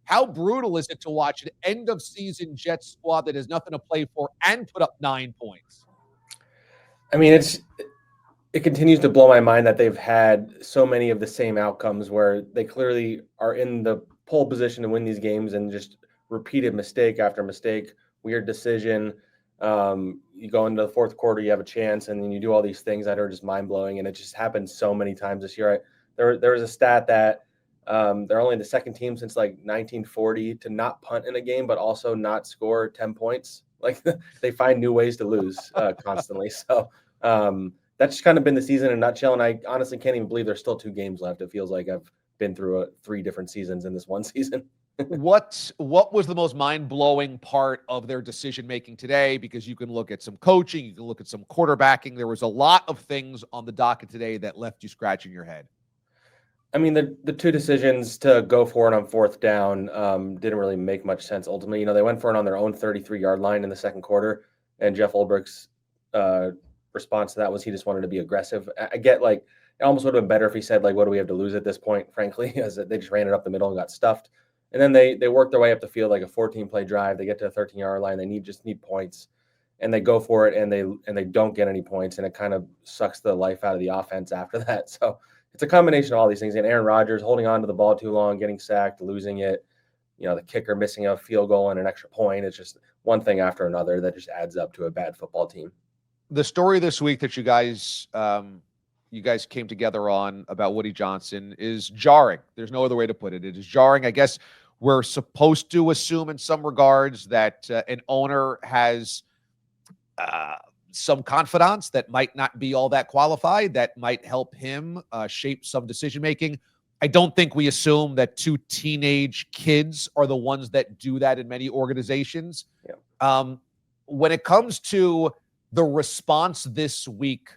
How brutal is it to watch an end-of-season Jets squad that has nothing to play for and put up 9 points? I mean, it continues to blow my mind that they've had so many of the same outcomes where they clearly are in the pole position to win these games and just repeated mistake after mistake, weird decision. You go into the fourth quarter, you have a chance, and then you do all these things that are just mind blowing. And it just happened so many times this year. There was a stat that they're only the second team since like 1940 to not punt in a game, but also not score 10 points. Like they find new ways to lose constantly. So that's just kind of been the season in a nutshell. And I honestly can't even believe there's still 2 games left. It feels like I've been through 3 different seasons in this one season. What was the most mind-blowing part of their decision-making today? Because you can look at some coaching, you can look at some quarterbacking. There was a lot of things on the docket today that left you scratching your head. I mean, the 2 decisions to go for it on fourth down didn't really make much sense ultimately. They went for it on their own 33-yard line in the second quarter, and Jeff Ulbricht's response to that was he just wanted to be aggressive. I get, like, it almost would have been better if he said, like, what do we have to lose at this point, frankly, as they just ran it up the middle and got stuffed. And then they worked their way up the field like a 14-play drive. They get to the 13-yard line. They just need points, and they go for it, and they don't get any points, and it kind of sucks the life out of the offense after that. So it's a combination of all these things. And Aaron Rodgers holding on to the ball too long, getting sacked, losing it, the kicker missing a field goal and an extra point. It's just one thing after another that just adds up to a bad football team. The story this week that you guys came together on about Woody Johnson is jarring. There's no other way to put it. It is jarring. I guess we're supposed to assume in some regards that an owner has some confidants that might not be all that qualified, that might help him shape some decision-making. I don't think we assume that 2 teenage kids are the ones that do that in many organizations. Yeah. When it comes to the response this week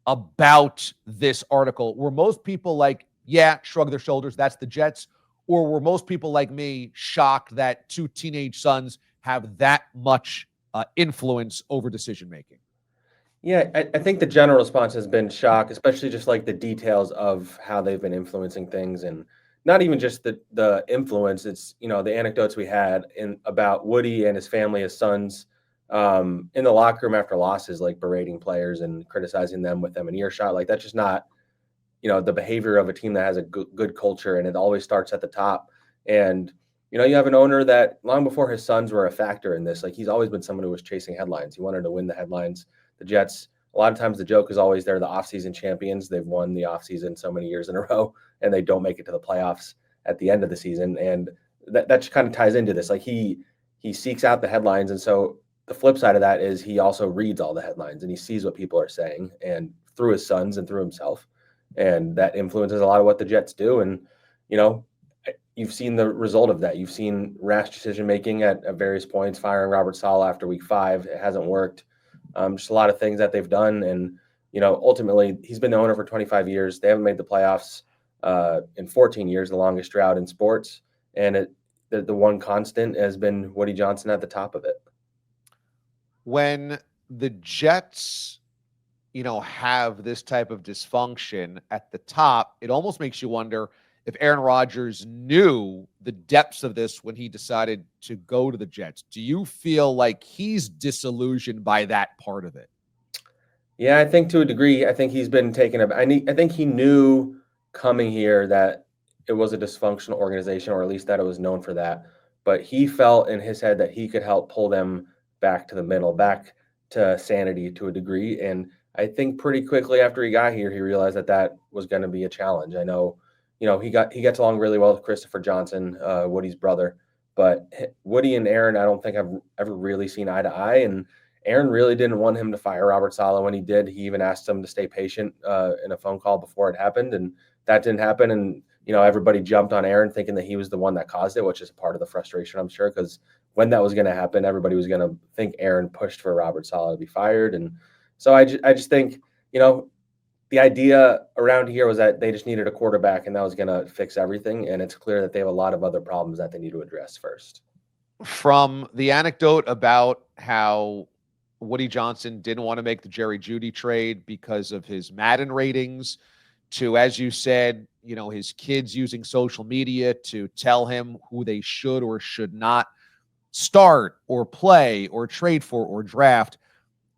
about this article, were most people like, yeah, shrug their shoulders, that's the Jets? Or were most people like me shocked that 2 teenage sons have that much influence over decision-making? Yeah, I think the general response has been shock, especially just like the details of how they've been influencing things, and not even just the influence. It's the anecdotes we had about Woody and his family, his sons, in the locker room after losses, like berating players and criticizing them with them in earshot. Like that's just not the behavior of a team that has a good culture, and it always starts at the top. And you have an owner that long before his sons were a factor in this, like he's always been someone who was chasing headlines. He wanted to win the headlines. The Jets, a lot of times the joke is always they're the offseason champions. They've won the offseason so many years in a row, and they don't make it to the playoffs at the end of the season. And that just kind of ties into this. Like he seeks out the headlines. And so the flip side of that is he also reads all the headlines and he sees what people are saying, and through his sons and through himself. And that influences a lot of what the Jets do. And, you've seen the result of that. You've seen rash decision-making at various points, firing Robert Saleh after week 5. It hasn't worked. Just a lot of things that they've done. And, ultimately he's been the owner for 25 years. They haven't made the playoffs in 14 years, the longest drought in sports. And the one constant has been Woody Johnson at the top of it. When the Jets, have this type of dysfunction at the top, it almost makes you wonder if Aaron Rodgers knew the depths of this when he decided to go to the Jets. Do you feel like he's disillusioned by that part of it? Yeah, I think to a degree. I think he's been taken aback. I think he knew coming here that it was a dysfunctional organization, or at least that it was known for that. But he felt in his head that he could help pull them back to the middle, back to sanity to a degree. And I think pretty quickly after he got here, he realized that was going to be a challenge. I know, he gets along really well with Christopher Johnson, Woody's brother, but Woody and Aaron, I don't think I've ever really seen eye to eye. And Aaron really didn't want him to fire Robert Saleh. When he did, he even asked him to stay patient in a phone call before it happened, and that didn't happen. And everybody jumped on Aaron thinking that he was the one that caused it, which is part of the frustration, I'm sure, because when that was going to happen, everybody was going to think Aaron pushed for Robert Saleh to be fired. And so I just think, the idea around here was that they just needed a quarterback, and that was going to fix everything. And it's clear that they have a lot of other problems that they need to address first. From the anecdote about how Woody Johnson didn't want to make the Jerry Jeudy trade because of his Madden ratings, to, as you said, his kids using social media to tell him who they should or should not start or play or trade for or draft.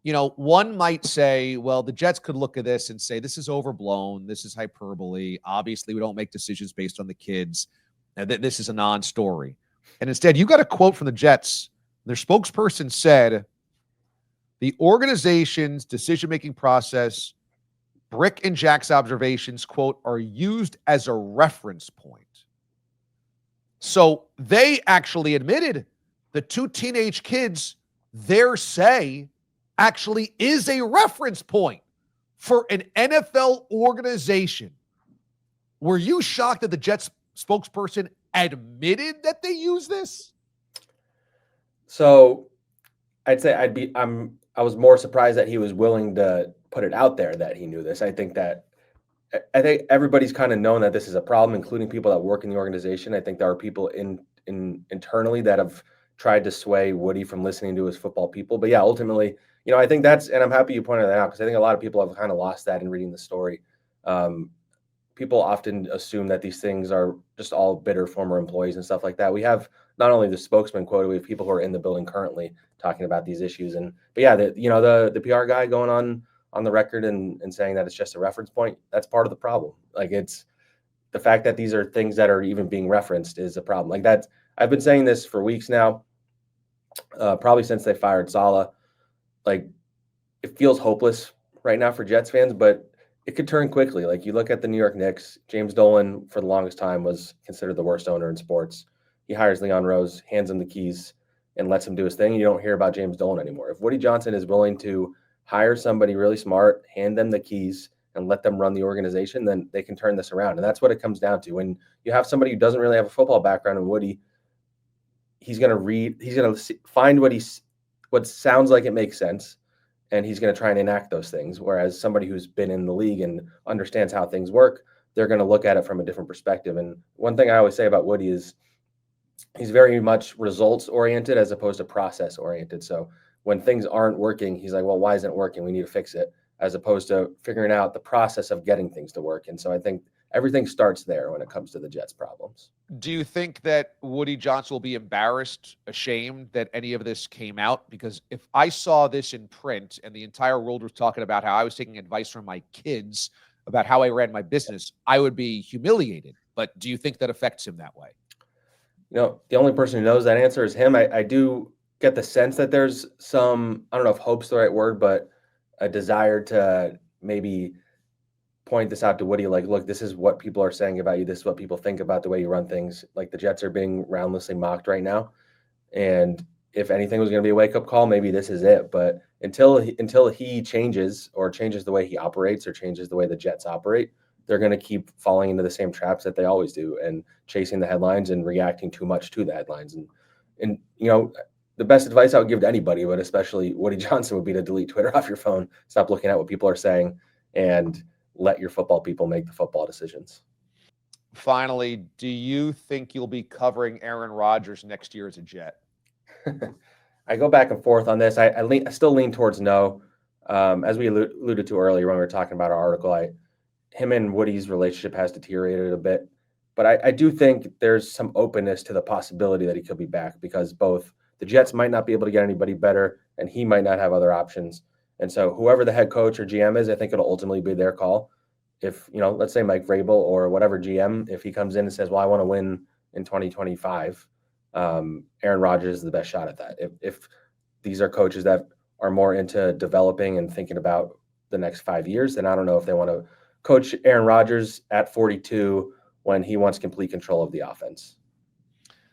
One might say, well, the Jets could look at this and say, this is overblown. This is hyperbole. Obviously, we don't make decisions based on the kids. This is a non-story. And instead, you got a quote from the Jets. Their spokesperson said, the organization's decision-making process, Brick and Jack's observations, quote, are used as a reference point. So they actually admitted the two teenage kids, their say actually is a reference point for an NFL organization. Were you shocked that the Jets spokesperson admitted that they use this? So I'd say I was more surprised that he was willing to put it out there that he knew this. I think everybody's kind of known that this is a problem, including people that work in the organization. I think there are people internally that have tried to sway Woody from listening to his football people. But yeah, ultimately, I think and I'm happy you pointed that out, because I think a lot of people have kind of lost that in reading the story. People often assume that these things are just all bitter former employees and stuff like that. We have not only the spokesman quoted, we have people who are in the building currently talking about these issues. But yeah, the PR guy going on the record and saying that it's just a reference point, that's part of the problem. Like, it's the fact that these are things that are even being referenced is a problem. Like that, I've been saying this for weeks now, probably since they fired Saleh. Like, it feels hopeless right now for Jets fans, but it could turn quickly. Like, you look at the New York Knicks, James Dolan for the longest time was considered the worst owner in sports. He hires Leon Rose, hands him the keys, and lets him do his thing. You don't hear about James Dolan anymore. If Woody Johnson is willing to hire somebody really smart, hand them the keys, and let them run the organization, then they can turn this around. And that's what it comes down to. When you have somebody who doesn't really have a football background in Woody, he's going to find what sounds like it makes sense, and he's going to try and enact those things. Whereas somebody who's been in the league and understands how things work, they're going to look at it from a different perspective. And one thing I always say about Woody is he's very much results oriented as opposed to process oriented. So when things aren't working, he's like, well, why isn't it working? We need to fix it, as opposed to figuring out the process of getting things to work. And so I think everything starts there when it comes to the Jets' problems. Do you think that Woody Johnson will be embarrassed, ashamed that any of this came out? Because if I saw this in print and the entire world was talking about how I was taking advice from my kids about how I ran my business, I would be humiliated. But do you think that affects him that way? The only person who knows that answer is him. I do get the sense that there's some, I don't know if hope's the right word, but a desire to maybe point this out to Woody, like, look, this is what people are saying about you. This is what people think about the way you run things. Like, the Jets are being roundlessly mocked right now. And if anything was going to be a wake-up call, maybe this is it. But until he changes, or changes the way he operates, or changes the way the Jets operate, they're going to keep falling into the same traps that they always do, and chasing the headlines and reacting too much to the headlines. And the best advice I would give to anybody, but especially Woody Johnson, would be to delete Twitter off your phone. Stop looking at what people are saying, and let your football people make the football decisions. Finally, do you think you'll be covering Aaron Rodgers next year as a Jet? I go back and forth on this. I still lean towards no. As we alluded to earlier when we were talking about our article, him and Woody's relationship has deteriorated a bit. But I do think there's some openness to the possibility that he could be back, because both the Jets might not be able to get anybody better, and he might not have other options. And so whoever the head coach or GM is, I think it'll ultimately be their call. If, let's say Mike Vrabel or whatever GM, if he comes in and says, well, I want to win in 2025, Aaron Rodgers is the best shot at that. If these are coaches that are more into developing and thinking about the next 5 years, then I don't know if they want to coach Aaron Rodgers at 42 when he wants complete control of the offense.